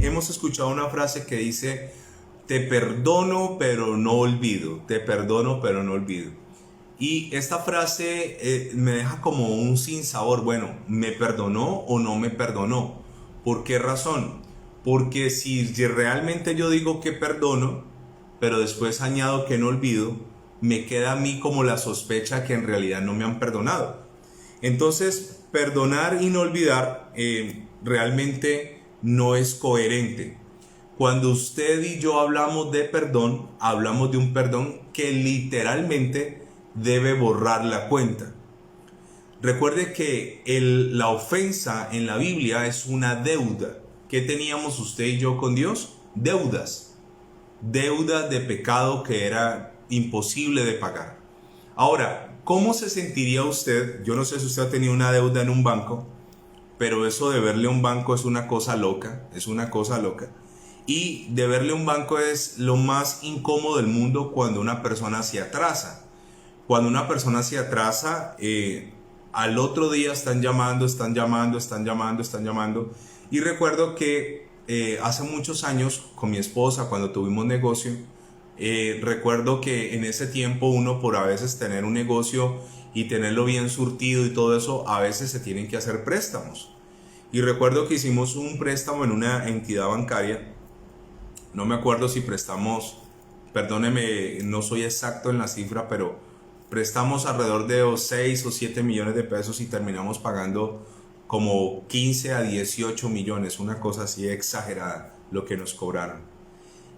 Hemos escuchado una frase que dice: te perdono pero no olvido, te perdono pero no olvido. Y esta frase me deja como un sinsabor. Bueno, ¿me perdonó o no me perdonó? ¿Por qué razón? Porque si realmente yo digo que perdono, pero después añado que no olvido, me queda a mí como la sospecha que en realidad no me han perdonado. Entonces, perdonar y no olvidar realmente no es coherente. Cuando usted y yo hablamos de perdón, hablamos de un perdón que literalmente debe borrar la cuenta. Recuerde que la ofensa en la Biblia es una deuda. ¿Qué teníamos usted y yo con Dios? Deudas. Deuda de pecado que era imposible de pagar. Ahora, ¿cómo se sentiría usted? Yo no sé si usted ha tenido una deuda en un banco, pero eso de verle a un banco es una cosa loca, es una cosa loca. Y deberle a un banco es lo más incómodo del mundo cuando una persona se atrasa. Cuando una persona se atrasa, al otro día están llamando. Y recuerdo que hace muchos años con mi esposa, cuando tuvimos negocio, recuerdo que en ese tiempo uno, por a veces tener un negocio y tenerlo bien surtido y todo eso, a veces se tienen que hacer préstamos. Y recuerdo que hicimos un préstamo en una entidad bancaria. No me acuerdo si prestamos, perdóneme, no soy exacto en la cifra, pero prestamos alrededor de 6 o 7 millones de pesos y terminamos pagando como 15 a 18 millones, una cosa así exagerada lo que nos cobraron.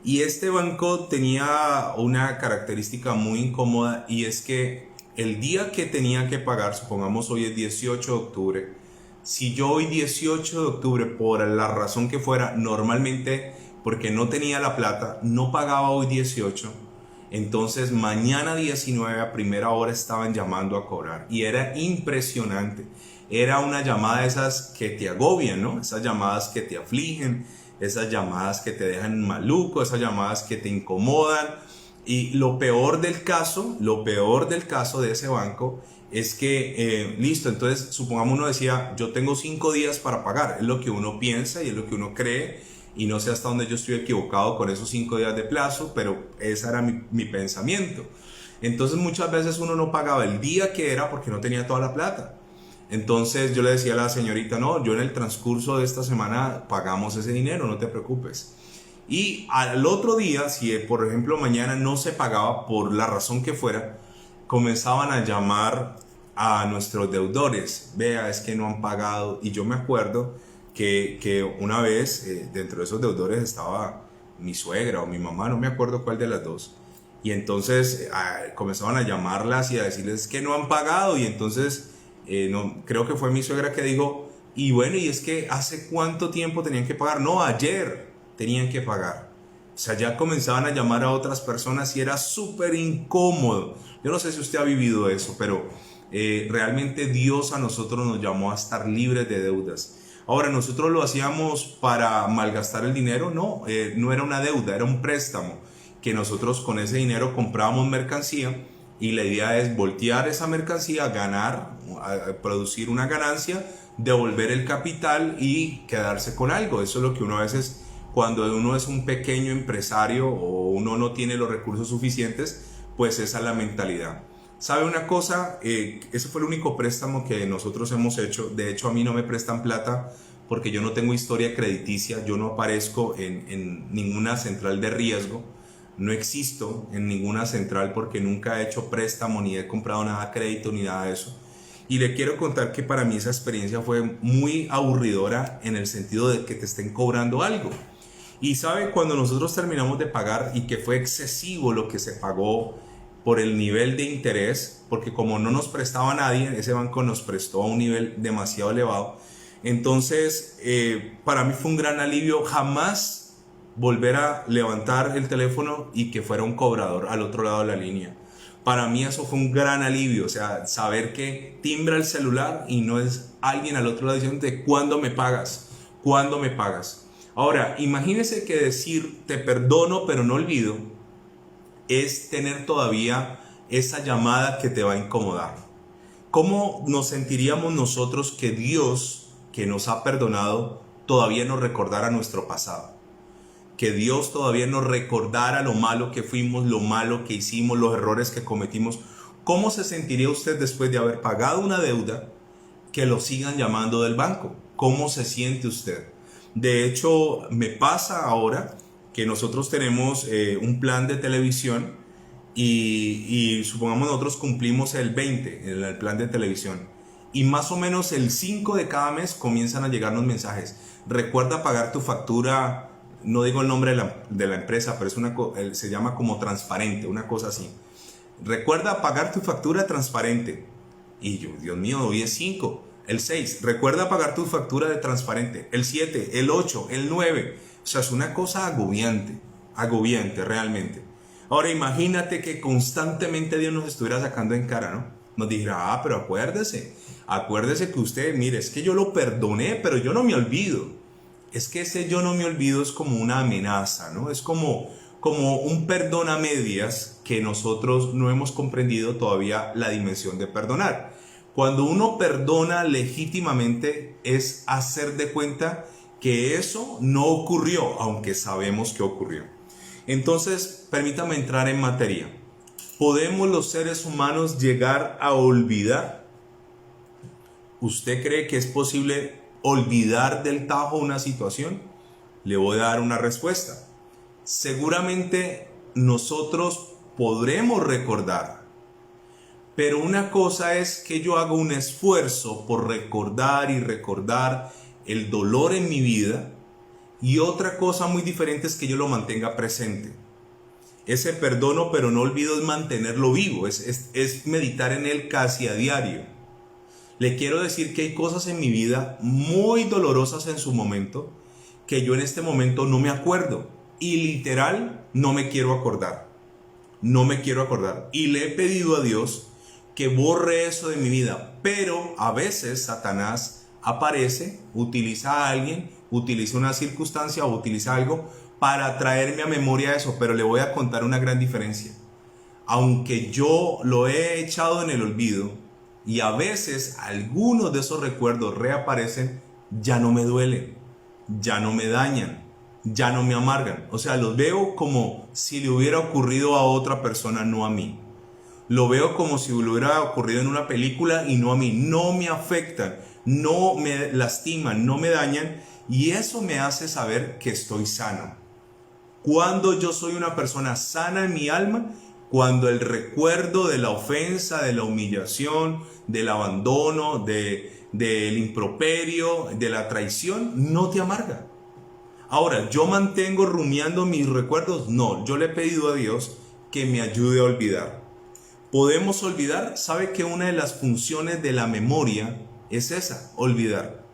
Y este banco tenía una característica muy incómoda, y es que el día que tenía que pagar, supongamos hoy es 18 de octubre, si yo hoy 18 de octubre, por la razón que fuera, normalmente porque no tenía la plata, no pagaba hoy 18, entonces mañana 19 a primera hora estaban llamando a cobrar. Y era impresionante. Era una llamada de esas que te agobian, ¿no? Esas llamadas que te afligen, esas llamadas que te dejan maluco, esas llamadas que te incomodan. Y lo peor del caso de ese banco es que, listo, entonces supongamos uno decía, yo tengo 5 días para pagar. Es lo que uno piensa y es lo que uno cree. Y no sé hasta dónde yo estoy equivocado con esos 5 días de plazo, pero ese era mi pensamiento. Entonces muchas veces uno no pagaba el día que era porque no tenía toda la plata. Entonces yo le decía a la señorita, no, yo en el transcurso de esta semana pagamos ese dinero, no te preocupes. Y al otro día, si por ejemplo mañana no se pagaba por la razón que fuera, comenzaban a llamar a nuestros deudores. Vea, es que no han pagado. Y yo me acuerdo que una vez dentro de esos deudores estaba mi suegra o mi mamá, no me acuerdo cuál de las dos. Y entonces comenzaban a llamarlas y a decirles que no han pagado. Y entonces no, creo que fue mi suegra que dijo, y bueno, y es que ¿hace cuánto tiempo tenían que pagar? No, ayer tenían que pagar. O sea, ya comenzaban a llamar a otras personas y era súper incómodo. Yo no sé si usted ha vivido eso, pero realmente Dios a nosotros nos llamó a estar libres de deudas. Ahora, ¿nosotros lo hacíamos para malgastar el dinero? No, no era una deuda, era un préstamo, que nosotros con ese dinero comprábamos mercancía, y la idea es voltear esa mercancía, ganar, producir una ganancia, devolver el capital y quedarse con algo. Eso es lo que uno a veces, cuando uno es un pequeño empresario o uno no tiene los recursos suficientes, pues esa es la mentalidad. ¿Sabe una cosa? Ese fue el único préstamo que nosotros hemos hecho. De hecho, a mí no me prestan plata porque yo no tengo historia crediticia. Yo no aparezco en ninguna central de riesgo. No existo en ninguna central porque nunca he hecho préstamo, ni he comprado nada a crédito, ni nada de eso. Y le quiero contar que para mí esa experiencia fue muy aburridora, en el sentido de que te estén cobrando algo. Y sabe, cuando nosotros terminamos de pagar, y que fue excesivo lo que se pagó por el nivel de interés, porque como no nos prestaba a nadie, ese banco nos prestó a un nivel demasiado elevado. Entonces, para mí fue un gran alivio jamás volver a levantar el teléfono y que fuera un cobrador al otro lado de la línea. Para mí eso fue un gran alivio, o sea, saber que timbra el celular y no es alguien al otro lado diciendo, ¿cuándo me pagas? ¿Cuándo me pagas? Ahora, imagínese que decir te perdono pero no olvido es tener todavía esa llamada que te va a incomodar. ¿Cómo nos sentiríamos nosotros que Dios, que nos ha perdonado, todavía nos recordara nuestro pasado? Que Dios todavía nos recordara lo malo que fuimos, lo malo que hicimos, los errores que cometimos. ¿Cómo se sentiría usted después de haber pagado una deuda que lo sigan llamando del banco? ¿Cómo se siente usted? De hecho, me pasa ahora que nosotros tenemos un plan de televisión y supongamos nosotros cumplimos el 20 en el plan de televisión y más o menos el 5 de cada mes comienzan a llegarnos mensajes. Recuerda pagar tu factura, no digo el nombre de la empresa, pero se llama como transparente, una cosa así. Recuerda pagar tu factura transparente. Y yo, Dios mío, hoy es 5. El 6, recuerda pagar tu factura de transparente. El 7, el 8, el 9. O sea, es una cosa agobiante realmente. Ahora imagínate que constantemente Dios nos estuviera sacando en cara, ¿no? Nos dijera, pero acuérdese que usted, mire, es que yo lo perdoné, pero yo no me olvido. Es que ese yo no me olvido es como una amenaza, ¿no? Es como un perdón a medias que nosotros no hemos comprendido todavía la dimensión de perdonar. Cuando uno perdona legítimamente es hacer de cuenta que eso no ocurrió, aunque sabemos que ocurrió. Entonces, permítame entrar en materia. ¿Podemos los seres humanos llegar a olvidar? ¿Usted cree que es posible olvidar del tajo una situación? Le voy a dar una respuesta. Seguramente nosotros podremos recordar, pero una cosa es que yo haga un esfuerzo por recordar y recordar el dolor en mi vida, y otra cosa muy diferente es que yo lo mantenga presente. Ese perdono pero no olvido es mantenerlo vivo, es meditar en él casi a diario. Le quiero decir que hay cosas en mi vida muy dolorosas en su momento que yo en este momento no me acuerdo y literal no me quiero acordar. No me quiero acordar. Y le he pedido a Dios que borre eso de mi vida. Pero a veces Satanás aparece, utiliza a alguien, utiliza una circunstancia o utiliza algo para traerme a memoria eso. Pero le voy a contar una gran diferencia. Aunque yo lo he echado en el olvido y a veces algunos de esos recuerdos reaparecen, ya no me duelen, ya no me dañan, ya no me amargan. O sea, los veo como si le hubiera ocurrido a otra persona, no a mí. Lo veo como si le hubiera ocurrido en una película y no a mí. No me afectan, no me lastiman, no me dañan, y eso me hace saber que estoy sano. Cuando yo soy una persona sana en mi alma, cuando el recuerdo de la ofensa, de la humillación, del abandono, del improperio, de la traición, no te amarga. Ahora, ¿yo mantengo rumiando mis recuerdos? No, yo le he pedido a Dios que me ayude a olvidar. ¿Podemos olvidar? ¿Sabe que una de las funciones de la memoria es esa? Olvidar.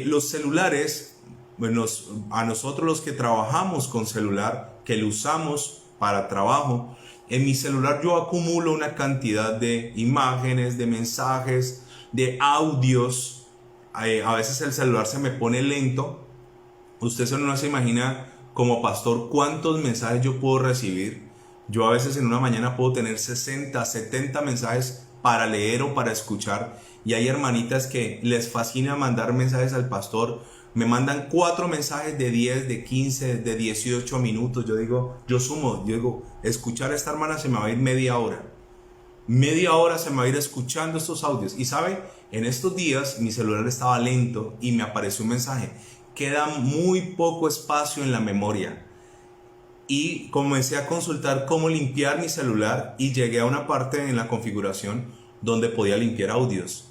Los celulares, bueno, a nosotros los que trabajamos con celular, que lo usamos para trabajo, en mi celular yo acumulo una cantidad de imágenes, de mensajes, de audios. A veces el celular se me pone lento. Usted no se imagina como pastor cuántos mensajes yo puedo recibir. Yo a veces en una mañana puedo tener 60, 70 mensajes para leer o para escuchar. Y hay hermanitas que les fascina mandar mensajes al pastor. Me mandan 4 mensajes de 10, de 15, de 18 minutos. Yo digo, escuchar a esta hermana se me va a ir media hora. Media hora se me va a ir escuchando estos audios. Y sabe, en estos días mi celular estaba lento y me apareció un mensaje. Queda muy poco espacio en la memoria. Y comencé a consultar cómo limpiar mi celular y llegué a una parte en la configuración donde podía limpiar audios.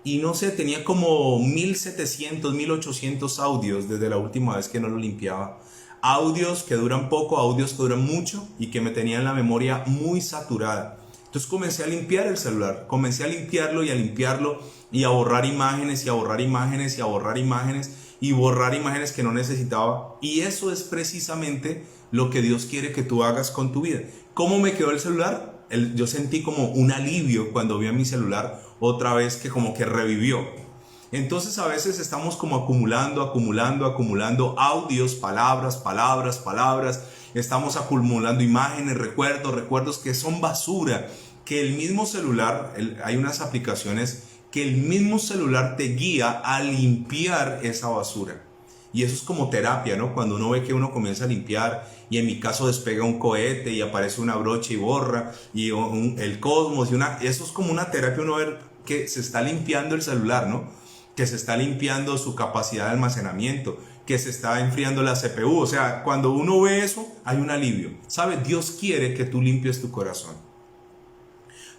Y no sé, tenía como 1700, 1800 audios desde la última vez que no lo limpiaba. Audios que duran poco, audios que duran mucho y que me tenían la memoria muy saturada. Entonces comencé a limpiar el celular, comencé a limpiarlo y a borrar imágenes y a borrar imágenes y a borrar imágenes y borrar imágenes que no necesitaba. Y eso es precisamente lo que Dios quiere que tú hagas con tu vida. ¿Cómo me quedó el celular? Yo sentí como un alivio cuando vi a mi celular otra vez que como que revivió. Entonces a veces estamos como acumulando audios, palabras. Estamos acumulando imágenes, recuerdos que son basura, que el mismo celular, hay unas aplicaciones que el mismo celular te guía a limpiar esa basura. Y eso es como terapia, ¿no? Cuando uno ve que uno comienza a limpiar y en mi caso despega un cohete y aparece una brocha y borra y el cosmos eso es como una terapia, uno ver que se está limpiando el celular, ¿no? Que se está limpiando su capacidad de almacenamiento, que se está enfriando la CPU. O sea, cuando uno ve eso, hay un alivio. ¿Sabes? Dios quiere que tú limpies tu corazón.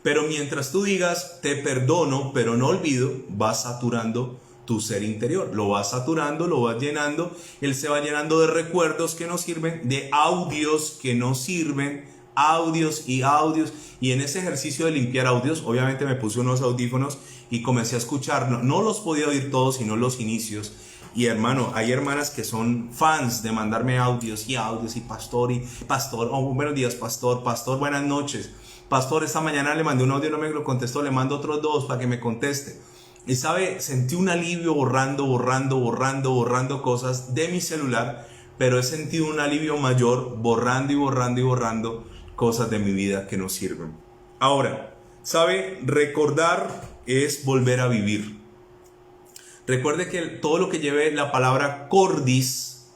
Pero mientras tú digas, te perdono, pero no olvido, vas saturando tu ser interior. Lo vas saturando, lo vas llenando. Él se va llenando de recuerdos que no sirven, de audios que no sirven, audios y audios. Y en ese ejercicio de limpiar audios, obviamente me puse unos audífonos y comencé a escuchar. No los podía oír todos, sino los inicios. Y hermano, hay hermanas que son fans de mandarme audios, y pastor, oh, buenos días, pastor, buenas noches. Pastor, esta mañana le mandé un audio, no me lo contestó, le mando otros 2 para que me conteste. Y sabe, sentí un alivio borrando cosas de mi celular, pero he sentido un alivio mayor borrando cosas de mi vida que no sirven. Ahora, sabe, recordar es volver a vivir. Recuerde que todo lo que lleve la palabra cordis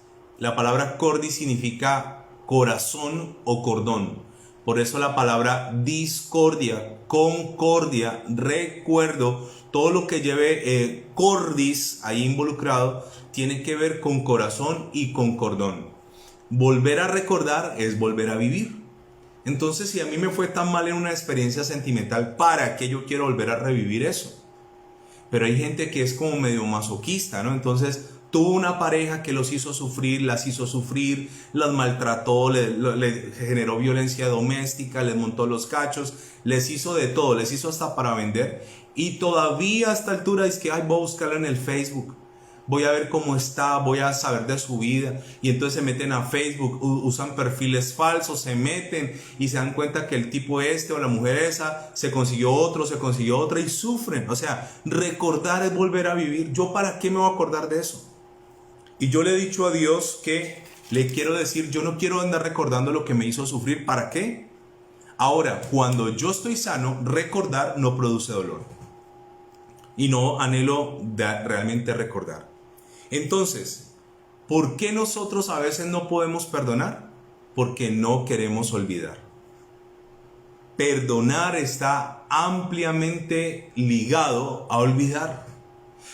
significa corazón o cordón. Por eso la palabra discordia, concordia, recuerdo, todo lo que lleve cordis ahí involucrado tiene que ver con corazón y con cordón. Volver a recordar es volver a vivir. Entonces, si a mí me fue tan mal en una experiencia sentimental, ¿para qué yo quiero volver a revivir eso? Pero hay gente que es como medio masoquista, ¿no? Entonces tuvo una pareja que los hizo sufrir, las hizo sufrir, las maltrató, le generó violencia doméstica, les montó los cachos, les hizo de todo, les hizo hasta para vender. Y todavía a esta altura es que, ay, voy a buscarla en el Facebook, voy a ver cómo está, voy a saber de su vida. Y entonces se meten a Facebook, usan perfiles falsos, se meten y se dan cuenta que el tipo este o la mujer esa se consiguió otra y sufren. O sea, recordar es volver a vivir. ¿Yo para qué me voy a acordar de eso? Y yo le he dicho a Dios que le quiero decir, yo no quiero andar recordando lo que me hizo sufrir. ¿Para qué? Ahora, cuando yo estoy sano, recordar no produce dolor. Y no anhelo realmente recordar. Entonces, ¿por qué nosotros a veces no podemos perdonar? Porque no queremos olvidar. Perdonar está ampliamente ligado a olvidar.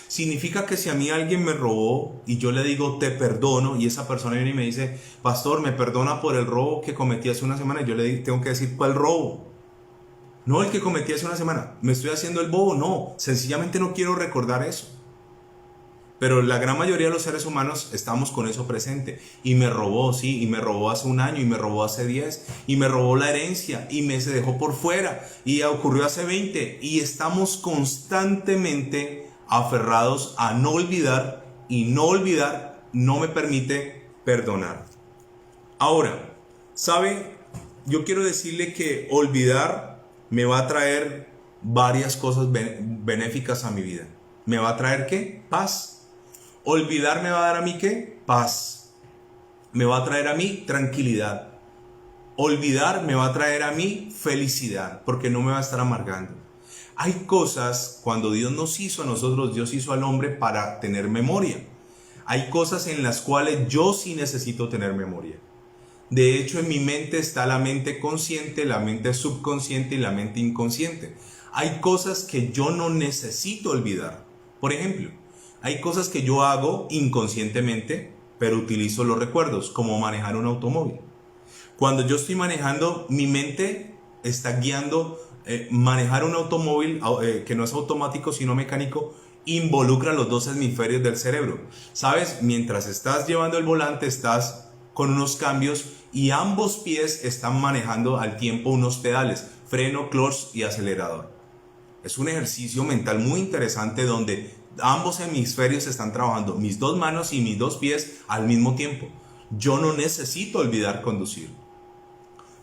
Significa que si a mí alguien me robó y yo le digo te perdono y esa persona viene y me dice, pastor, me perdona por el robo que cometí hace una semana, y yo le tengo que decir, ¿cuál robo? No el que cometí hace una semana, me estoy haciendo el bobo, no, sencillamente no quiero recordar eso. Pero la gran mayoría de los seres humanos estamos con eso presente. Y me robó, sí, y me robó hace un año, y me robó hace 10, y me robó la herencia, y se dejó por fuera, y ocurrió hace 20. Y estamos constantemente aferrados a no olvidar, y no olvidar no me permite perdonar. Ahora, ¿sabe? Yo quiero decirle que olvidar me va a traer varias cosas benéficas a mi vida. ¿Me va a traer qué? Paz. Olvidar me va a dar a mí ¿qué? Paz. Me va a traer a mí tranquilidad. Olvidar me va a traer a mí felicidad, porque no me va a estar amargando. Hay cosas, cuando Dios nos hizo a nosotros, Dios hizo al hombre para tener memoria. Hay cosas en las cuales yo sí necesito tener memoria. De hecho, en mi mente está la mente consciente, la mente subconsciente y la mente inconsciente. Hay cosas que yo no necesito olvidar. Por ejemplo, hay cosas que yo hago inconscientemente, pero utilizo los recuerdos, como manejar un automóvil. Cuando yo estoy manejando, mi mente está guiando. Manejar un automóvil que no es automático, sino mecánico, involucra los 2 hemisferios del cerebro. ¿Sabes? Mientras estás llevando el volante, estás con unos cambios y ambos pies están manejando al tiempo unos pedales, freno, clutch y acelerador. Es un ejercicio mental muy interesante donde ambos hemisferios están trabajando, mis 2 manos y mis 2 pies al mismo tiempo. Yo no necesito olvidar conducir.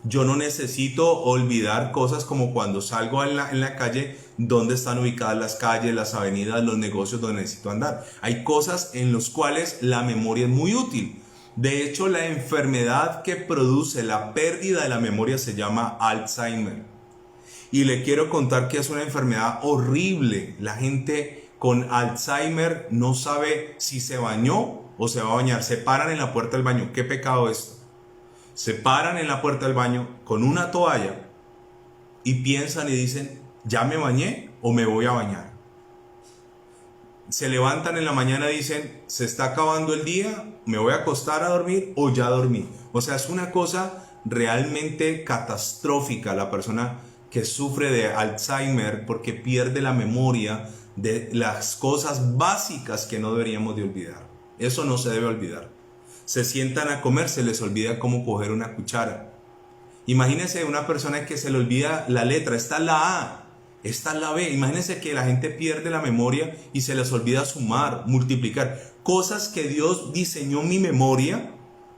Yo no necesito olvidar cosas como cuando salgo en la calle, dónde están ubicadas las calles, las avenidas, los negocios donde necesito andar. Hay cosas en las cuales la memoria es muy útil. De hecho, la enfermedad que produce la pérdida de la memoria se llama Alzheimer. Y le quiero contar que es una enfermedad horrible. La gente con Alzheimer no sabe si se bañó o se va a bañar. Se paran en la puerta del baño. ¿Qué pecado esto? Se paran en la puerta del baño con una toalla y piensan y dicen, ¿ya me bañé o me voy a bañar? Se levantan en la mañana y dicen, se está acabando el día, me voy a acostar a dormir o ya dormí. O sea, es una cosa realmente catastrófica la persona que sufre de Alzheimer, porque pierde la memoria de las cosas básicas que no deberíamos de olvidar. Eso no se debe olvidar. Se sientan a comer, se les olvida cómo coger una cuchara. Imagínense una persona que se le olvida la letra, esta es la A, esta es la B. Imagínense que la gente pierde la memoria y se les olvida sumar, multiplicar. Cosas que Dios diseñó mi memoria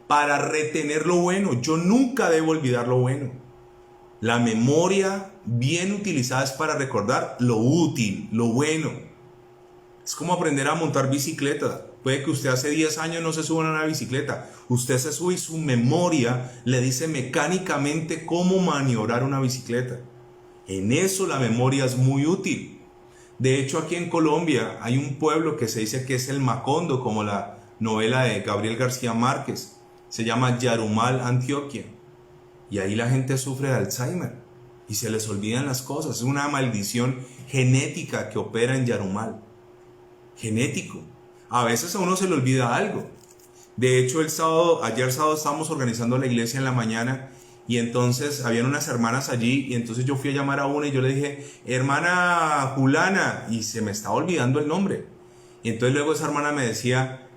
para retener lo bueno. Yo nunca debo olvidar lo bueno. La memoria bien utilizada es para recordar lo útil, lo bueno. Es como aprender a montar bicicleta. Puede que usted hace 10 años no se suba a una bicicleta. Usted se sube y su memoria le dice mecánicamente cómo maniobrar una bicicleta. En eso la memoria es muy útil. De hecho, aquí en Colombia hay un pueblo que se dice que es el Macondo, como la novela de Gabriel García Márquez. Se llama Yarumal, Antioquia. Y ahí la gente sufre de Alzheimer y se les olvidan las cosas. Es una maldición genética que opera en Yarumal. Genético. A veces a uno se le olvida algo. De hecho, ayer sábado estábamos organizando la iglesia en la mañana y entonces habían unas hermanas allí y entonces yo fui a llamar a una y yo le dije, hermana Julana, y se me estaba olvidando el nombre. Y entonces luego esa hermana me decía,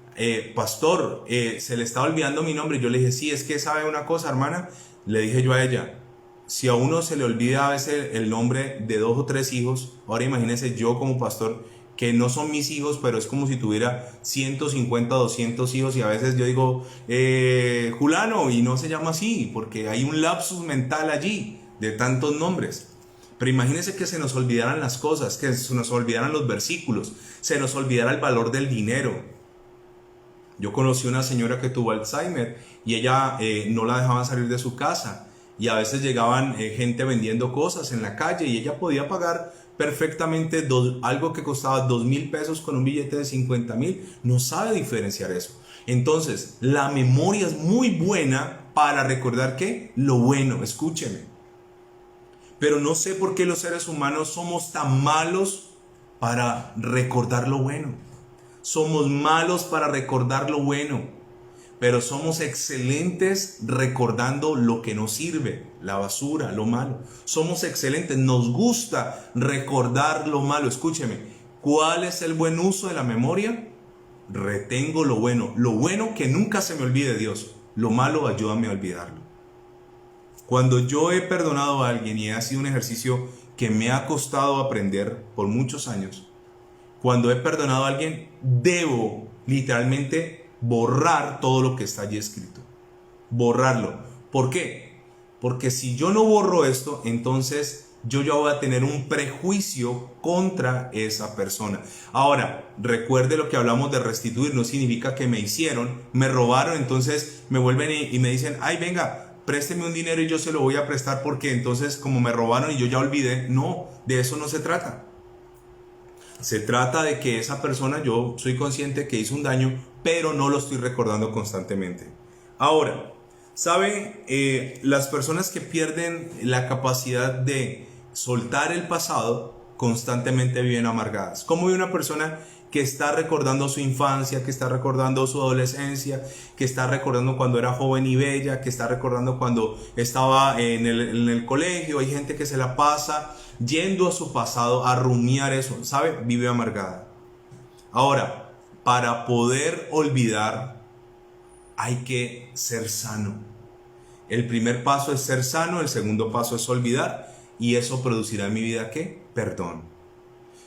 pastor, se le está olvidando mi nombre. Y yo le dije, sí, es que sabe una cosa, hermana. Le dije yo a ella, si a uno se le olvida a veces el nombre de 2 o 3 hijos, ahora imagínense yo como pastor, que no son mis hijos, pero es como si tuviera 150, 200 hijos y a veces yo digo, Julano, y no se llama así, porque hay un lapsus mental allí de tantos nombres. Pero imagínense que se nos olvidaran las cosas, que se nos olvidaran los versículos, se nos olvidara el valor del dinero. Yo conocí una señora que tuvo Alzheimer y ella no la dejaban salir de su casa y a veces llegaban gente vendiendo cosas en la calle y ella podía pagar perfectamente algo que costaba 2,000 pesos con un billete de 50,000. No sabe diferenciar eso. Entonces, la memoria es muy buena para recordar que lo bueno, escúcheme. Pero no sé por qué los seres humanos somos tan malos para recordar lo bueno. Somos malos para recordar lo bueno, pero somos excelentes recordando lo que nos sirve, la basura, lo malo. Somos excelentes, nos gusta recordar lo malo. Escúcheme, ¿cuál es el buen uso de la memoria? Retengo lo bueno que nunca se me olvide, Dios. Lo malo, ayúdame a olvidarlo. Cuando yo he perdonado a alguien y ha sido un ejercicio que me ha costado aprender por muchos años, cuando he perdonado a alguien, debo literalmente borrar todo lo que está allí escrito. Borrarlo. ¿Por qué? Porque si yo no borro esto, entonces yo ya voy a tener un prejuicio contra esa persona. Ahora, recuerde lo que hablamos de restituir. No significa que me hicieron, me robaron, entonces me vuelven y me dicen, ay, venga, présteme un dinero y yo se lo voy a prestar porque entonces como me robaron y yo ya olvidé. No, de eso no se trata. Se trata de que esa persona, yo soy consciente que hizo un daño, pero no lo estoy recordando constantemente. Ahora, ¿saben? Las personas que pierden la capacidad de soltar el pasado constantemente viven amargadas. ¿Cómo vive una persona que está recordando su infancia, que está recordando su adolescencia, que está recordando cuando era joven y bella, que está recordando cuando estaba en el colegio? Hay gente que se la pasa yendo a su pasado a rumiar eso, ¿sabe? Vive amargada. Ahora, para poder olvidar hay que ser sano. El primer paso es ser sano, el segundo paso es olvidar y eso producirá en mi vida ¿qué? Perdón.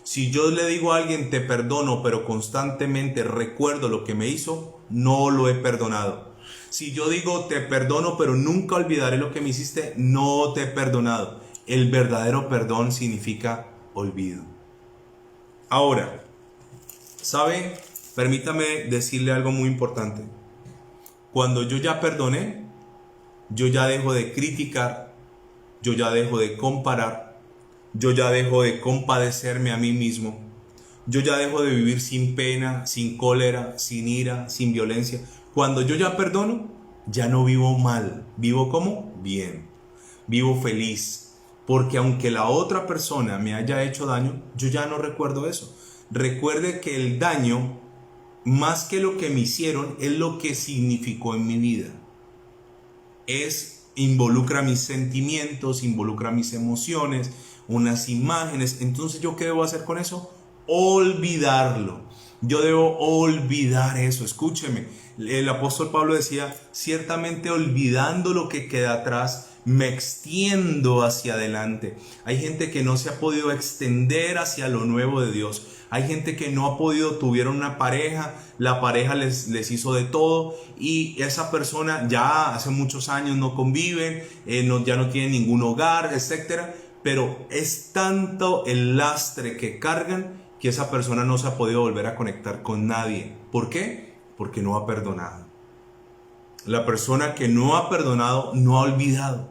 Si yo le digo a alguien te perdono pero constantemente recuerdo lo que me hizo, no lo he perdonado. Si yo digo te perdono pero nunca olvidaré lo que me hiciste, no te he perdonado. El verdadero perdón significa olvido. Ahora, ¿sabe? Permítame decirle algo muy importante. Cuando yo ya perdoné, yo ya dejo de criticar, yo ya dejo de comparar, Yo ya dejo de compadecerme a mí mismo. Yo ya dejo de vivir sin pena, sin cólera, sin ira, sin violencia. Cuando yo ya perdono, ya no vivo mal. ¿Vivo cómo? Bien. Vivo feliz. Porque aunque la otra persona me haya hecho daño, yo ya no recuerdo eso. Recuerde que el daño, más que lo que me hicieron, es lo que significó en mi vida. Involucra mis sentimientos, involucra mis emociones, unas imágenes. Entonces, ¿yo qué debo hacer con eso? Olvidarlo. Yo debo olvidar eso. Escúcheme, el apóstol Pablo decía, ciertamente olvidando lo que queda atrás, me extiendo hacia adelante. Hay gente que no se ha podido extender hacia lo nuevo de Dios. Hay gente que no ha podido, tuvieron una pareja, la pareja les hizo de todo y esa persona ya hace muchos años no conviven, ya no tienen ningún hogar, etcétera. Pero es tanto el lastre que cargan que esa persona no se ha podido volver a conectar con nadie. ¿Por qué? Porque no ha perdonado. La persona que no ha perdonado no ha olvidado.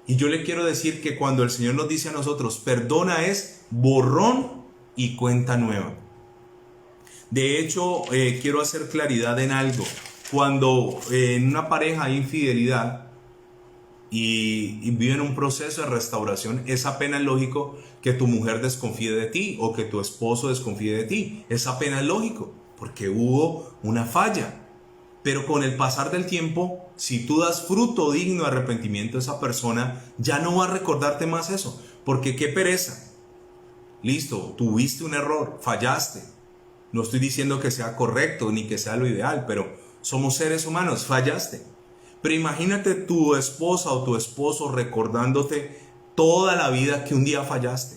Y yo le quiero decir que cuando el Señor nos dice a nosotros, perdona es borrón y cuenta nueva. De hecho, quiero hacer claridad en algo. Cuando en una pareja hay infidelidad y viven un proceso de restauración, es apenas lógico que tu mujer desconfíe de ti o que tu esposo desconfíe de ti. Es apenas lógico porque hubo una falla. Pero con el pasar del tiempo, si tú das fruto digno de arrepentimiento, esa persona ya no va a recordarte más eso. Porque qué pereza. Listo, tuviste un error, fallaste. No estoy diciendo que sea correcto ni que sea lo ideal, pero somos seres humanos, fallaste. Pero imagínate tu esposa o tu esposo recordándote toda la vida que un día fallaste.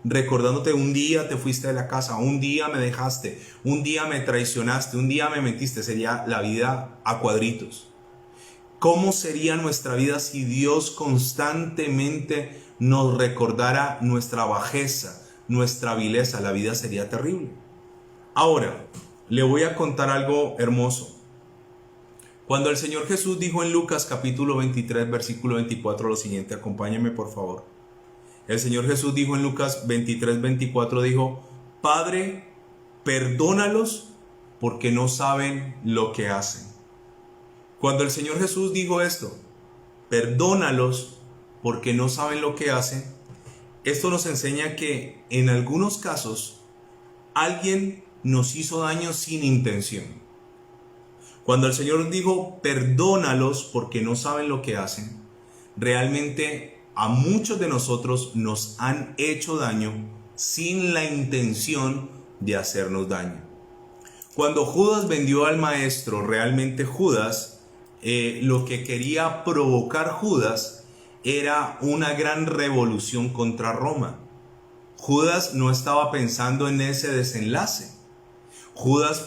Recordándote un día te fuiste de la casa, un día me dejaste, un día me traicionaste, un día me mentiste. Sería la vida a cuadritos. ¿Cómo sería nuestra vida si Dios constantemente nos recordara nuestra bajeza, nuestra vileza? La vida sería terrible. Ahora, le voy a contar algo hermoso. Cuando el Señor Jesús dijo en Lucas capítulo 23, versículo 24 lo siguiente, acompáñenme por favor. El Señor Jesús dijo en Lucas 23, 24, dijo, Padre, perdónalos porque no saben lo que hacen. Cuando el Señor Jesús dijo esto, perdónalos porque no saben lo que hacen, esto nos enseña que en algunos casos alguien nos hizo daño sin intención. Cuando el Señor dijo, perdónalos porque no saben lo que hacen, realmente a muchos de nosotros nos han hecho daño sin la intención de hacernos daño. Cuando Judas vendió al maestro, realmente Judas, lo que quería provocar Judas era una gran revolución contra Roma. Judas no estaba pensando en ese desenlace. Judas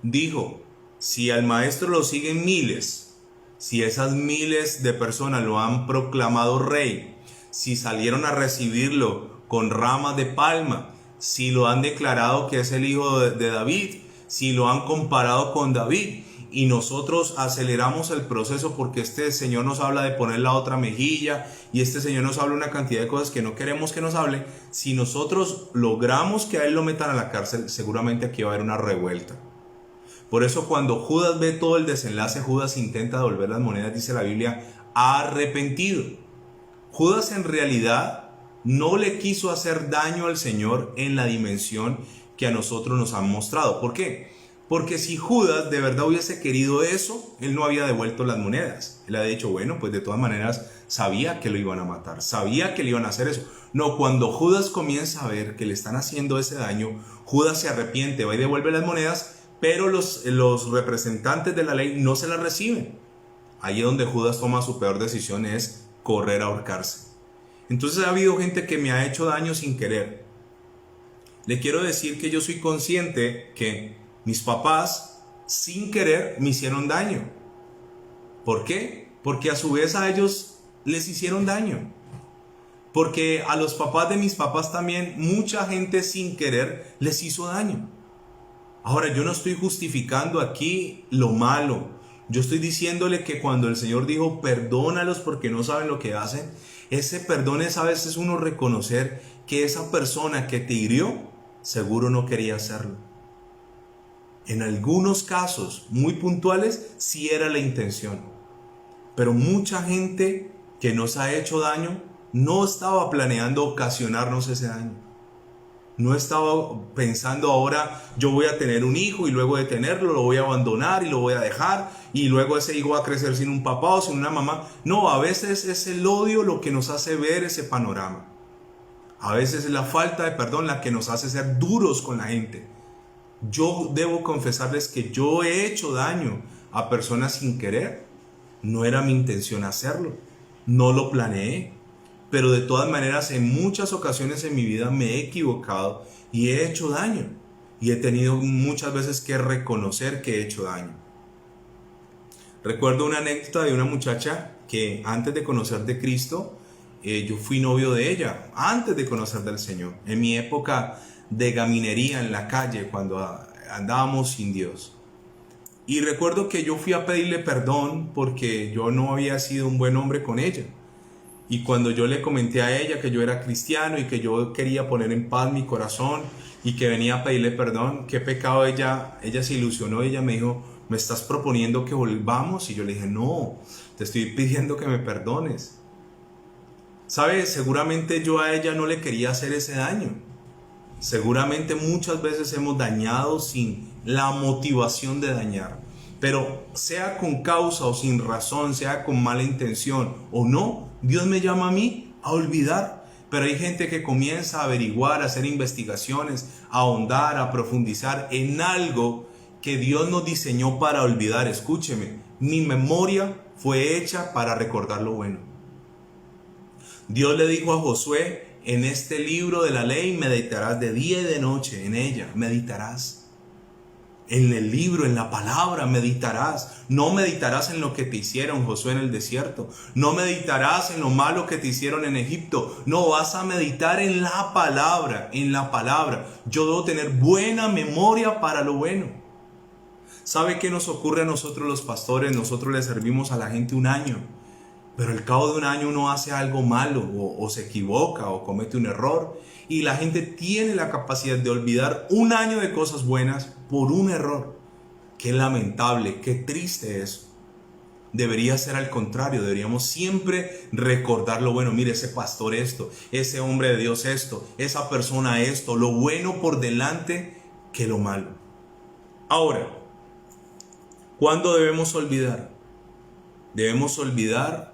dijo, si al maestro lo siguen miles, si esas miles de personas lo han proclamado rey, si salieron a recibirlo con ramas de palma, si lo han declarado que es el hijo de David, si lo han comparado con David, y nosotros aceleramos el proceso porque este señor nos habla de poner la otra mejilla y este señor nos habla una cantidad de cosas que no queremos que nos hable, si nosotros logramos que a él lo metan a la cárcel, seguramente aquí va a haber una revuelta. Por eso cuando Judas ve todo el desenlace, Judas intenta devolver las monedas, dice la Biblia, arrepentido. Judas en realidad no le quiso hacer daño al Señor en la dimensión que a nosotros nos han mostrado. ¿Por qué? Porque si Judas de verdad hubiese querido eso, él no había devuelto las monedas. Él había dicho, bueno, pues de todas maneras sabía que lo iban a matar, sabía que le iban a hacer eso. No, cuando Judas comienza a ver que le están haciendo ese daño, Judas se arrepiente, va y devuelve las monedas, pero los representantes de la ley no se la reciben. Ahí es donde Judas toma su peor decisión, es correr a ahorcarse. Entonces ha habido gente que me ha hecho daño sin querer. Le quiero decir que yo soy consciente que mis papás sin querer me hicieron daño. ¿Por qué? Porque a su vez a ellos les hicieron daño. Porque a los papás de mis papás también mucha gente sin querer les hizo daño. Ahora, yo no estoy justificando aquí lo malo. Yo estoy diciéndole que cuando el Señor dijo, perdónalos porque no saben lo que hacen, Ese perdón es a veces uno reconocer que esa persona que te hirió seguro no quería hacerlo. En algunos casos muy puntuales sí era la intención, pero mucha gente que nos ha hecho daño no estaba planeando ocasionarnos ese daño. No estaba pensando ahora yo voy a tener un hijo y luego de tenerlo lo voy a abandonar y lo voy a dejar y luego ese hijo va a crecer sin un papá o sin una mamá. No, a veces es el odio lo que nos hace ver ese panorama. A veces es la falta de perdón la que nos hace ser duros con la gente. Yo debo confesarles que yo he hecho daño a personas sin querer. No era mi intención hacerlo. No lo planeé. Pero de todas maneras, en muchas ocasiones en mi vida me he equivocado y he hecho daño. Y he tenido muchas veces que reconocer que he hecho daño. Recuerdo una anécdota de una muchacha que antes de conocer de Cristo, yo fui novio de ella, antes de conocer del Señor. En mi época de gaminería en la calle, cuando andábamos sin Dios. Y recuerdo que yo fui a pedirle perdón porque yo no había sido un buen hombre con ella. Y cuando yo le comenté a ella que yo era cristiano y que yo quería poner en paz mi corazón y que venía a pedirle perdón, qué pecado, ella se ilusionó y ella me dijo, ¿me estás proponiendo que volvamos? Y yo le dije, no, te estoy pidiendo que me perdones. ¿Sabes? Seguramente yo a ella no le quería hacer ese daño. Seguramente muchas veces hemos dañado sin la motivación de dañar. Pero sea con causa o sin razón, sea con mala intención o no, Dios me llama a mí a olvidar. Pero hay gente que comienza a averiguar, a hacer investigaciones, a ahondar, a profundizar en algo que Dios nos diseñó para olvidar. Escúcheme, mi memoria fue hecha para recordar lo bueno. Dios le dijo a Josué, en este libro de la ley meditarás de día y de noche, en ella meditarás. En el libro, en la palabra meditarás. No meditarás en lo que te hicieron, Josué, en el desierto. No meditarás en lo malo que te hicieron en Egipto. No, vas a meditar en la palabra, en la palabra. Yo debo tener buena memoria para lo bueno. ¿Sabe qué nos ocurre a nosotros los pastores? Nosotros le servimos a la gente un año. Pero al cabo de un año uno hace algo malo o se equivoca o comete un error y la gente tiene la capacidad de olvidar un año de cosas buenas por un error. Qué lamentable, qué triste eso. Debería ser al contrario, deberíamos siempre recordar lo bueno. Mire, ese pastor esto, ese hombre de Dios esto, esa persona esto, lo bueno por delante que lo malo. Ahora, ¿cuándo debemos olvidar? Debemos olvidar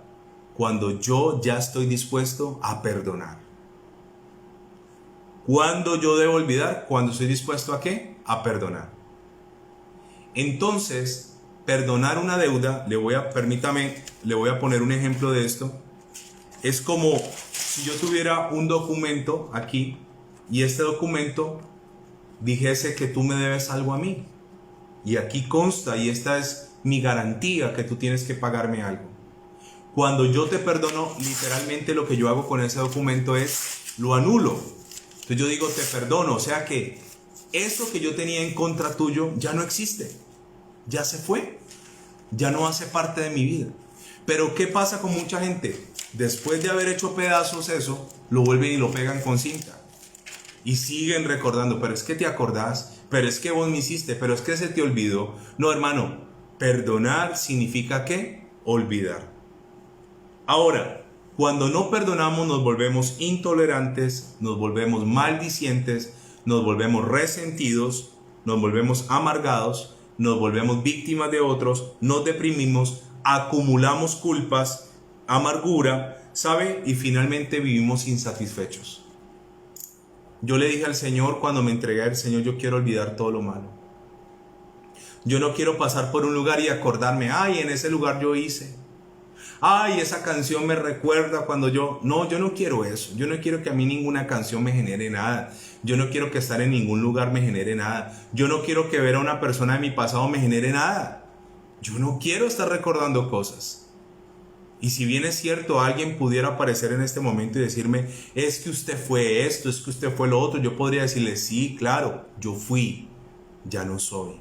cuando yo ya estoy dispuesto a perdonar. ¿Cuándo yo debo olvidar? Cuando estoy dispuesto ¿a qué? A perdonar. Entonces, perdonar una deuda, le voy a poner un ejemplo de esto. Es como si yo tuviera un documento aquí y este documento dijese que tú me debes algo a mí. Y aquí consta, y esta es mi garantía, que tú tienes que pagarme algo. Cuando yo te perdono, literalmente lo que yo hago con ese documento es, lo anulo. Entonces yo digo, te perdono, o sea que eso que yo tenía en contra tuyo ya no existe. Ya se fue. Ya no hace parte de mi vida. Pero ¿qué pasa con mucha gente? Después de haber hecho pedazos eso, lo vuelven y lo pegan con cinta. Y siguen recordando, pero es que te acordás, pero es que vos me hiciste, pero es que se te olvidó. No, hermano, perdonar significa ¿qué? Olvidar. Ahora, cuando no perdonamos nos volvemos intolerantes, nos volvemos maldicientes, nos volvemos resentidos, nos volvemos amargados, nos volvemos víctimas de otros, nos deprimimos, acumulamos culpas, amargura, ¿sabe? Y finalmente vivimos insatisfechos. Yo le dije al Señor cuando me entregué al Señor, yo quiero olvidar todo lo malo. Yo no quiero pasar por un lugar y acordarme, ay, en ese lugar yo hice. Ay, esa canción me recuerda cuando yo... No, yo no quiero eso. Yo no quiero que a mí ninguna canción me genere nada. Yo no quiero que estar en ningún lugar me genere nada. Yo no quiero que ver a una persona de mi pasado me genere nada. Yo no quiero estar recordando cosas. Y si bien es cierto, alguien pudiera aparecer en este momento y decirme, es que usted fue esto, es que usted fue lo otro, yo podría decirle, sí, claro, yo fui, ya no soy.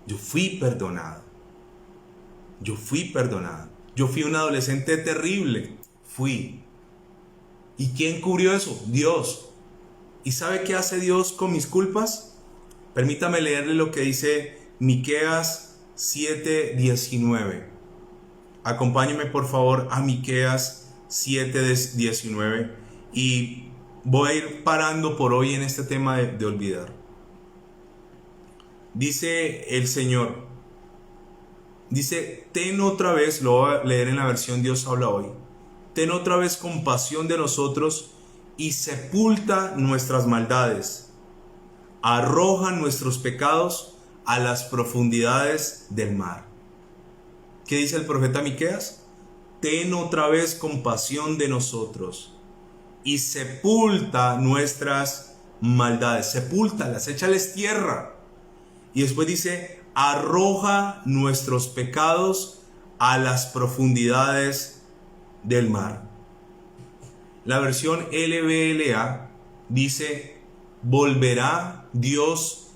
Yo fui perdonado. Yo fui perdonado. Yo fui un adolescente terrible. fui. ¿Y quién cubrió eso? Dios. ¿Y sabe qué hace Dios con mis culpas? Permítame leerle lo que dice Miqueas 7:19. Acompáñeme por favor a Miqueas 7:19 y voy a ir parando por hoy en este tema de olvidar. Dice el Señor, dice, ten otra vez, lo voy a leer en la versión Dios habla hoy, ten otra vez compasión de nosotros y sepulta nuestras maldades, arroja nuestros pecados a las profundidades del mar. ¿Qué dice el profeta Miqueas? Ten otra vez compasión de nosotros y sepulta nuestras maldades, sepúltalas, échales tierra. Y después dice, arroja nuestros pecados a las profundidades del mar. La versión LBLA dice, volverá Dios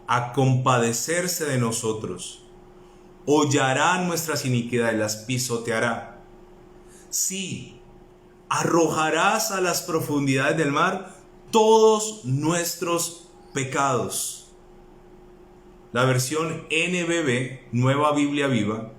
a compadecerse de nosotros, hollará nuestras iniquidades, las pisoteará. Sí, arrojarás a las profundidades del mar todos nuestros pecados. La versión NBB, Nueva Biblia Viva,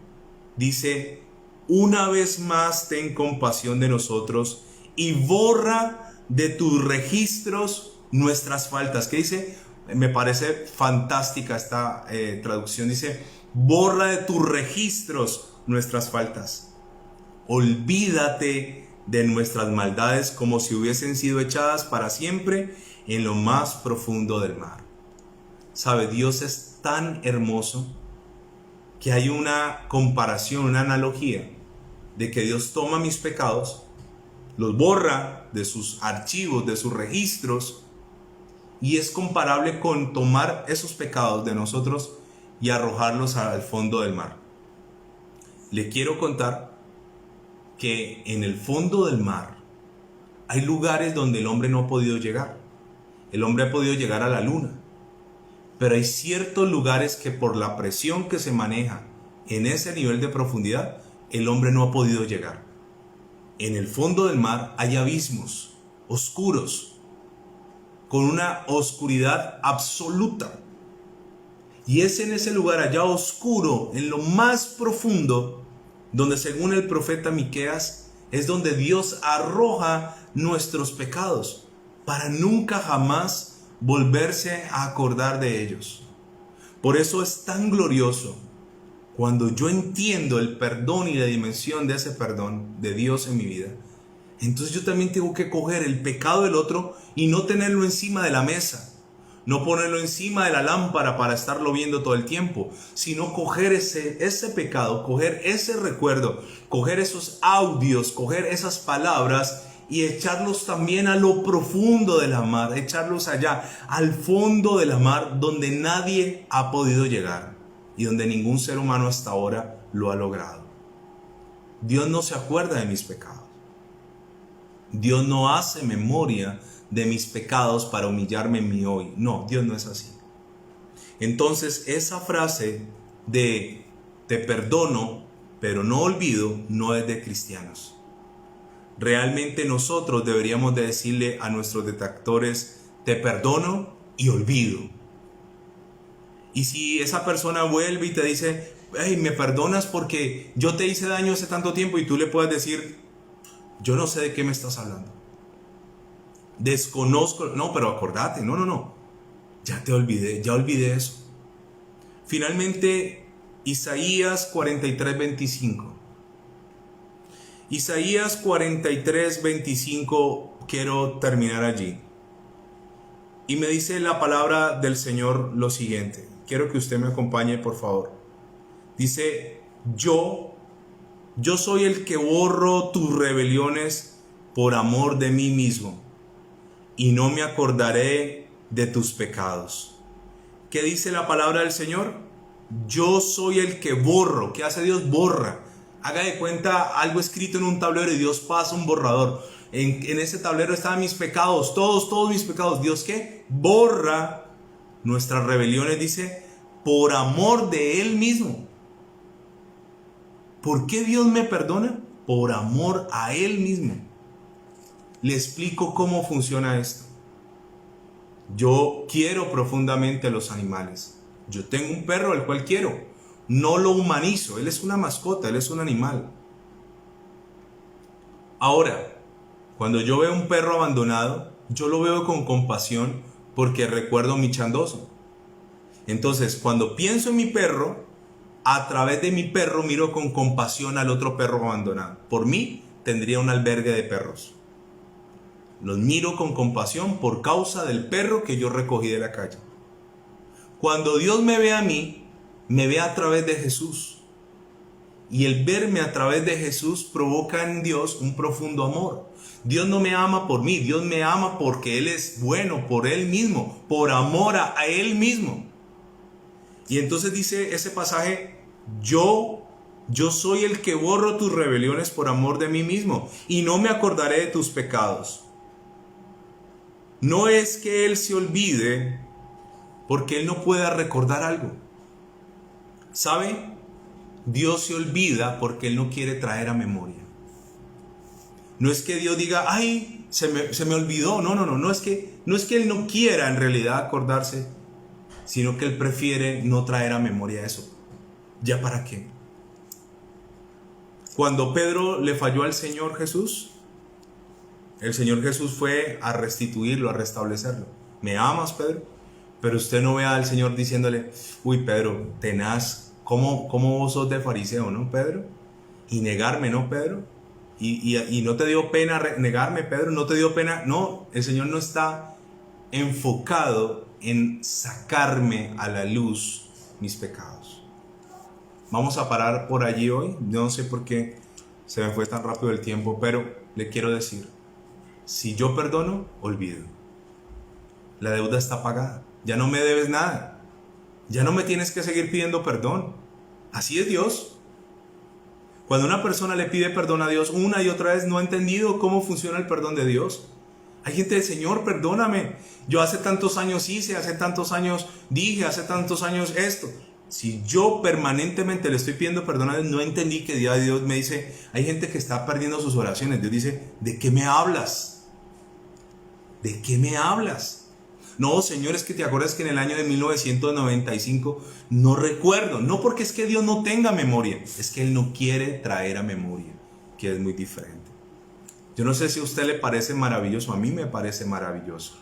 dice, una vez más ten compasión de nosotros y borra de tus registros nuestras faltas. ¿Qué dice? Me parece fantástica esta traducción. Dice, borra de tus registros nuestras faltas. Olvídate de nuestras maldades como si hubiesen sido echadas para siempre en lo más profundo del mar. ¿Sabe? Dios es tan hermoso que hay una comparación, una analogía de que Dios toma mis pecados, los borra de sus archivos, de sus registros, y es comparable con tomar esos pecados de nosotros y arrojarlos al fondo del mar. Le quiero contar que en el fondo del mar hay lugares donde el hombre no ha podido llegar. El hombre ha podido llegar a la luna, pero hay ciertos lugares que por la presión que se maneja en ese nivel de profundidad, el hombre no ha podido llegar. En el fondo del mar hay abismos oscuros, con una oscuridad absoluta. Y es en ese lugar allá oscuro, en lo más profundo, donde según el profeta Miqueas, es donde Dios arroja nuestros pecados, para nunca jamás volverse a acordar de ellos. Por eso es tan glorioso cuando yo entiendo el perdón y la dimensión de ese perdón de Dios en mi vida. Entonces yo también tengo que coger el pecado del otro y no tenerlo encima de la mesa, no ponerlo encima de la lámpara para estarlo viendo todo el tiempo, sino coger ese pecado, coger ese recuerdo, coger esos audios, coger esas palabras y echarlos también a lo profundo de la mar, echarlos allá, al fondo de la mar, donde nadie ha podido llegar y donde ningún ser humano hasta ahora lo ha logrado. Dios no se acuerda de mis pecados. Dios no hace memoria de mis pecados para humillarme en mí hoy. No, Dios no es así. Entonces, esa frase de te perdono, pero no olvido, no es de cristianos. Realmente nosotros deberíamos de decirle a nuestros detractores, te perdono y olvido. Y si esa persona vuelve y te dice, hey, me perdonas porque yo te hice daño hace tanto tiempo, y tú le puedes decir, yo no sé de qué me estás hablando. Desconozco, no, pero acordate, no, ya te olvidé, ya olvidé eso. Finalmente, Isaías 43:25. Isaías 43:25, quiero terminar allí. Y me dice la palabra del Señor lo siguiente. Quiero que usted me acompañe, por favor. Dice, yo soy el que borro tus rebeliones por amor de mí mismo, y no me acordaré de tus pecados. ¿Qué dice la palabra del Señor? Yo soy el que borro. ¿Qué hace Dios? Borra. Haga de cuenta algo escrito en un tablero y Dios pasa un borrador. En ese tablero estaban mis pecados, todos mis pecados. ¿Dios qué? Borra nuestras rebeliones, dice, por amor de Él mismo. ¿Por qué Dios me perdona? por amor a Él mismo. Le explico cómo funciona esto. Yo quiero profundamente a los animales. Yo tengo un perro al cual quiero. No lo humanizo. Él es una mascota, él es un animal. Ahora, cuando yo veo un perro abandonado, yo lo veo con compasión porque recuerdo mi chandoso. Entonces, cuando pienso en mi perro, a través de mi perro miro con compasión al otro perro abandonado. Por mí, tendría un albergue de perros. Los miro con compasión por causa del perro que yo recogí de la calle. Cuando Dios me ve a mí, me ve a través de Jesús. Y el verme a través de Jesús provoca en Dios un profundo amor. Dios no me ama por mí, Dios me ama porque Él es bueno, por Él mismo, por amor a Él mismo. Y entonces dice ese pasaje, yo soy el que borro tus rebeliones por amor de mí mismo y no me acordaré de tus pecados. No es que Él se olvide porque Él no pueda recordar algo. ¿Sabe? Dios se olvida porque Él no quiere traer a memoria. No es que Dios diga, ay, se me olvidó. No es que Él no quiera en realidad acordarse, sino que Él prefiere no traer a memoria eso. ¿Ya para qué? Cuando Pedro le falló al Señor Jesús, el Señor Jesús fue a restituirlo, a restablecerlo. ¿Me amas, Pedro? Pero usted no ve al Señor diciéndole, uy, Pedro, tenaz, ¿cómo vos sos de fariseo, no, Pedro? Y negarme, ¿no, Pedro? Y no te dio pena negarme, Pedro, no te dio pena. No, el Señor no está enfocado en sacarme a la luz mis pecados. Vamos a parar por allí hoy. No sé por qué se me fue tan rápido el tiempo, pero le quiero decir, si yo perdono, olvido. La deuda está pagada. Ya no me debes nada. Ya no me tienes que seguir pidiendo perdón. Así es Dios. Cuando una persona le pide perdón a Dios una y otra vez, no ha entendido cómo funciona el perdón de Dios. Hay gente de, Señor, perdóname. Yo hace tantos años hice, hace tantos años dije, hace tantos años esto. Si yo permanentemente le estoy pidiendo perdón a Dios, no entendí que Dios me dice, hay gente que está perdiendo sus oraciones. Dios dice, ¿de qué me hablas? ¿De qué me hablas? No, Señor, es que te acuerdas que en el año de 1995 no recuerdo. No porque es que Dios no tenga memoria, es que Él no quiere traer a memoria, que es muy diferente. Yo no sé si a usted le parece maravilloso, a mí me parece maravilloso.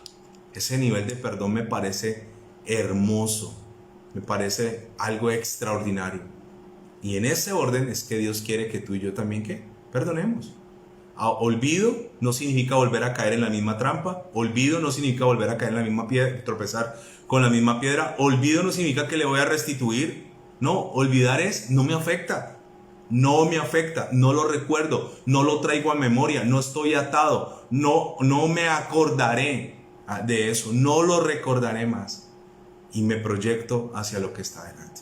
Ese nivel de perdón me parece hermoso, me parece algo extraordinario. Y en ese orden es que Dios quiere que tú y yo también, ¿qué? Perdonemos. Olvido no significa volver a caer en la misma trampa. Olvido no significa volver a caer en la misma piedra, tropezar con la misma piedra. Olvido no significa que le voy a restituir. No, olvidar es, no me afecta. No me afecta, no lo recuerdo, no lo traigo a memoria, no estoy atado, no me acordaré de eso, no lo recordaré más. Y me proyecto hacia lo que está delante.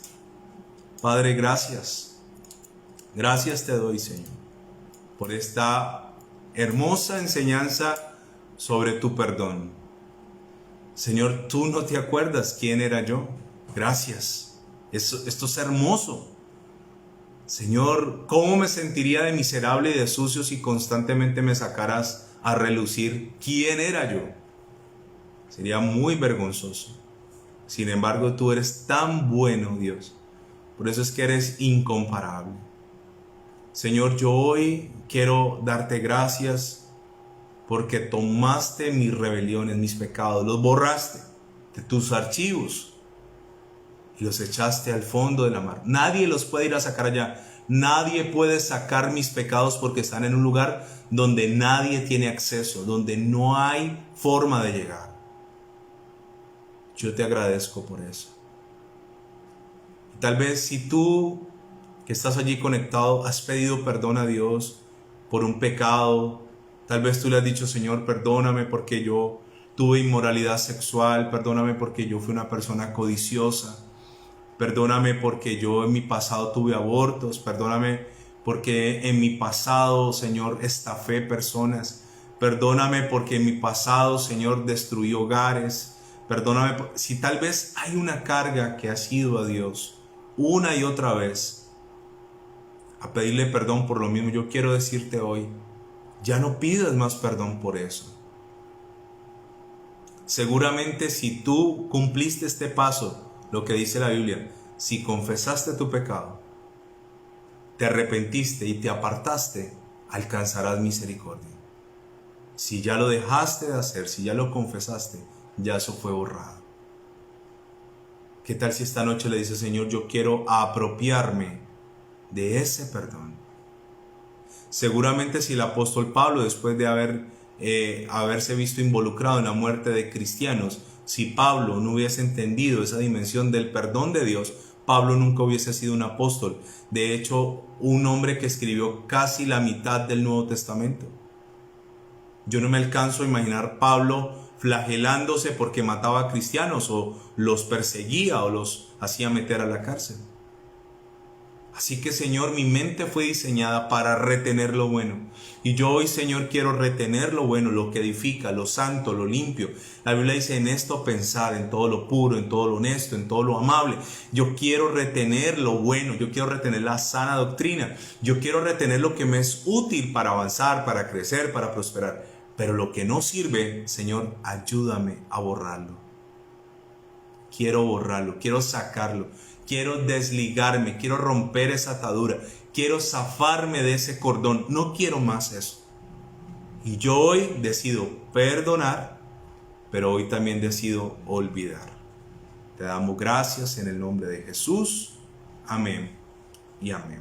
Padre, gracias. Gracias te doy, Señor, por esta hermosa enseñanza sobre tu perdón. Señor, tú no te acuerdas quién era yo. Gracias. Esto es hermoso. Señor, ¿cómo me sentiría de miserable y de sucio si constantemente me sacaras a relucir quién era yo? Sería muy vergonzoso. Sin embargo, tú eres tan bueno, Dios. Por eso es que eres incomparable. Señor, yo hoy quiero darte gracias porque tomaste mis rebeliones, mis pecados, los borraste de tus archivos y los echaste al fondo de la mar. Nadie los puede ir a sacar allá. Nadie puede sacar mis pecados porque están en un lugar donde nadie tiene acceso, donde no hay forma de llegar. Yo te agradezco por eso. Y tal vez si tú que estás allí conectado has pedido perdón a Dios por un pecado, tal vez tú le has dicho, Señor, perdóname porque yo tuve inmoralidad sexual, perdóname porque yo fui una persona codiciosa, perdóname porque yo en mi pasado tuve abortos, perdóname porque en mi pasado, Señor, estafé personas, perdóname porque en mi pasado, Señor, destruí hogares, perdóname si tal vez hay una carga que has ido a Dios una y otra vez. a pedirle perdón por lo mismo. Yo quiero decirte hoy, ya no pidas más perdón por eso. Seguramente si tú cumpliste este paso, lo que dice la Biblia, si confesaste tu pecado, te arrepentiste y te apartaste, alcanzarás misericordia. Si ya lo dejaste de hacer, si ya lo confesaste, ya eso fue borrado. ¿Qué tal si esta noche le dices, Señor, yo quiero apropiarme de ese perdón? Seguramente si el apóstol Pablo, después de haberse visto involucrado en la muerte de cristianos, si Pablo no hubiese entendido esa dimensión del perdón de Dios, Pablo nunca hubiese sido un apóstol. De hecho, un hombre que escribió casi la mitad del Nuevo Testamento. Yo no me alcanzo a imaginar Pablo flagelándose porque mataba a cristianos o los perseguía o los hacía meter a la cárcel. Así que, Señor, mi mente fue diseñada para retener lo bueno. Y yo hoy, Señor, quiero retener lo bueno, lo que edifica, lo santo, lo limpio. La Biblia dice, en esto pensar, en todo lo puro, en todo lo honesto, en todo lo amable. Yo quiero retener lo bueno, yo quiero retener la sana doctrina. Yo quiero retener lo que me es útil para avanzar, para crecer, para prosperar. Pero lo que no sirve, Señor, ayúdame a borrarlo. Quiero borrarlo, quiero sacarlo. Quiero desligarme, quiero romper esa atadura, quiero zafarme de ese cordón, no quiero más eso. Y yo hoy decido perdonar, pero hoy también decido olvidar. Te damos gracias en el nombre de Jesús. Amén y amén.